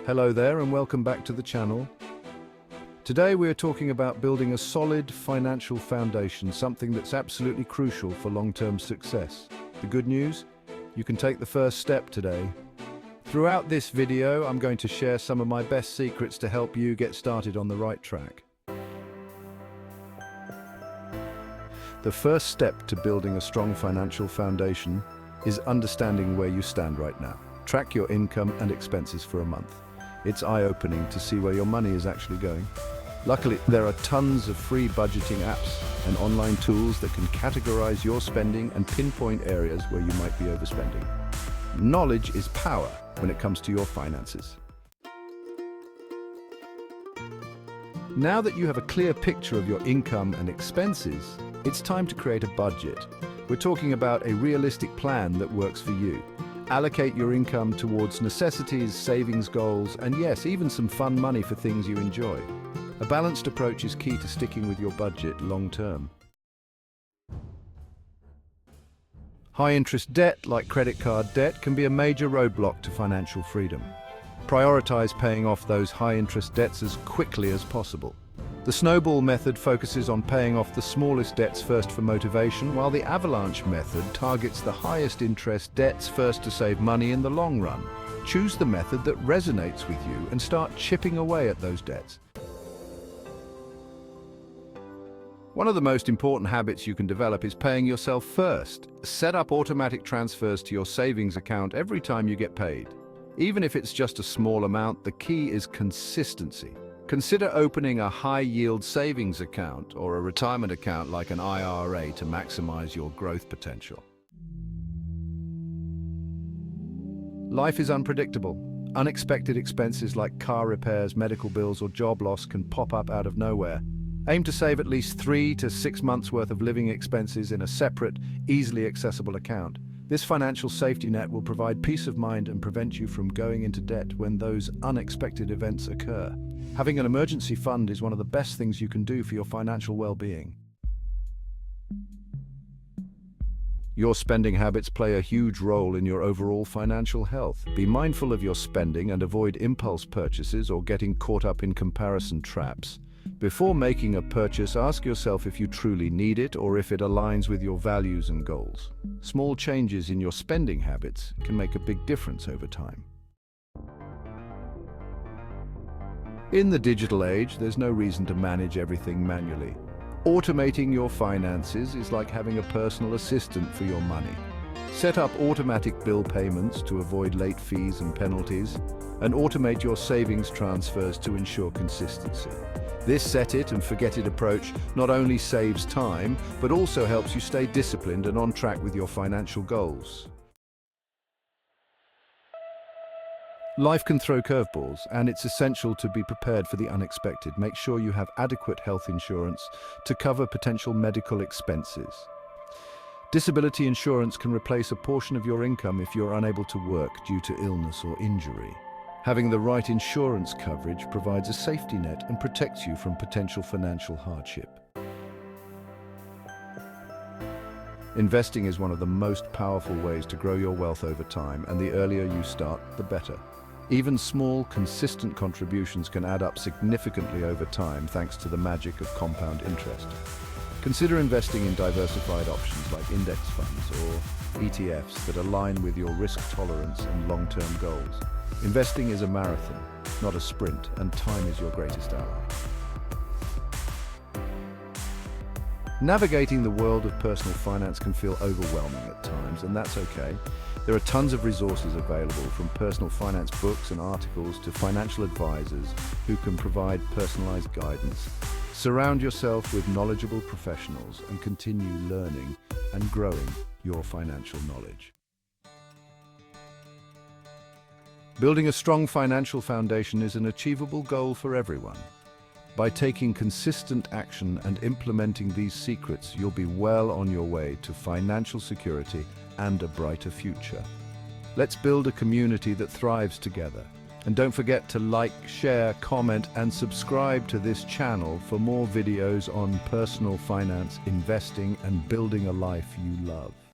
Hello there and welcome back to the channel. Today we are talking about building a solid financial foundation, something that's absolutely crucial for long-term success. The good news? You can take the first step today. Throughout this video, I'm going to share some of my best secrets to help you get started on the right track. The first step to building a strong financial foundation is understanding where you stand right now. Track your income and expenses for a month. It's eye-opening to see where your money is actually going. Luckily, there are tons of free budgeting apps and online tools that can categorize your spending and pinpoint areas where you might be overspending. Knowledge is power when it comes to your finances. Now that you have a clear picture of your income and expenses, it's time to create a budget. We're talking about a realistic plan that works for you. Allocate your income towards necessities, savings goals, and yes, even some fun money for things you enjoy. A balanced approach is key to sticking with your budget long term. High-interest debt, like credit card debt, can be a major roadblock to financial freedom. Prioritize paying off those high-interest debts as quickly as possible. The snowball method focuses on paying off the smallest debts first for motivation, while the avalanche method targets the highest interest debts first to save money in the long run. Choose the method that resonates with you and start chipping away at those debts. One of the most important habits you can develop is paying yourself first. Set up automatic transfers to your savings account every time you get paid. Even if it's just a small amount, the key is consistency. Consider opening a high-yield savings account or a retirement account like an IRA to maximize your growth potential. Life is unpredictable. Unexpected expenses like car repairs, medical bills, or job loss can pop up out of nowhere. Aim to save at least 3 to 6 months' worth of living expenses in a separate, easily accessible account. This financial safety net will provide peace of mind and prevent you from going into debt when those unexpected events occur. Having an emergency fund is one of the best things you can do for your financial well-being. Your spending habits play a huge role in your overall financial health. Be mindful of your spending and avoid impulse purchases or getting caught up in comparison traps. Before making a purchase, ask yourself if you truly need it or if it aligns with your values and goals. Small changes in your spending habits can make a big difference over time. In the digital age, there's no reason to manage everything manually. Automating your finances is like having a personal assistant for your money. Set up automatic bill payments to avoid late fees and penalties, and automate your savings transfers to ensure consistency. This set-it-and-forget-it approach not only saves time, but also helps you stay disciplined and on track with your financial goals. Life can throw curveballs, and it's essential to be prepared for the unexpected. Make sure you have adequate health insurance to cover potential medical expenses. Disability insurance can replace a portion of your income if you're unable to work due to illness or injury. Having the right insurance coverage provides a safety net and protects you from potential financial hardship. Investing is one of the most powerful ways to grow your wealth over time, and the earlier you start, the better. Even small, consistent contributions can add up significantly over time thanks to the magic of compound interest. Consider investing in diversified options like index funds or ETFs that align with your risk tolerance and long-term goals. Investing is a marathon, not a sprint, and time is your greatest ally. Navigating the world of personal finance can feel overwhelming at times, and that's okay. There are tons of resources available, from personal finance books and articles to financial advisors who can provide personalized guidance. Surround yourself with knowledgeable professionals and continue learning and growing your financial knowledge. Building a strong financial foundation is an achievable goal for everyone. By taking consistent action and implementing these secrets, you'll be well on your way to financial security and a brighter future. Let's build a community that thrives together. And don't forget to like, share, comment, and subscribe to this channel for more videos on personal finance, investing, and building a life you love.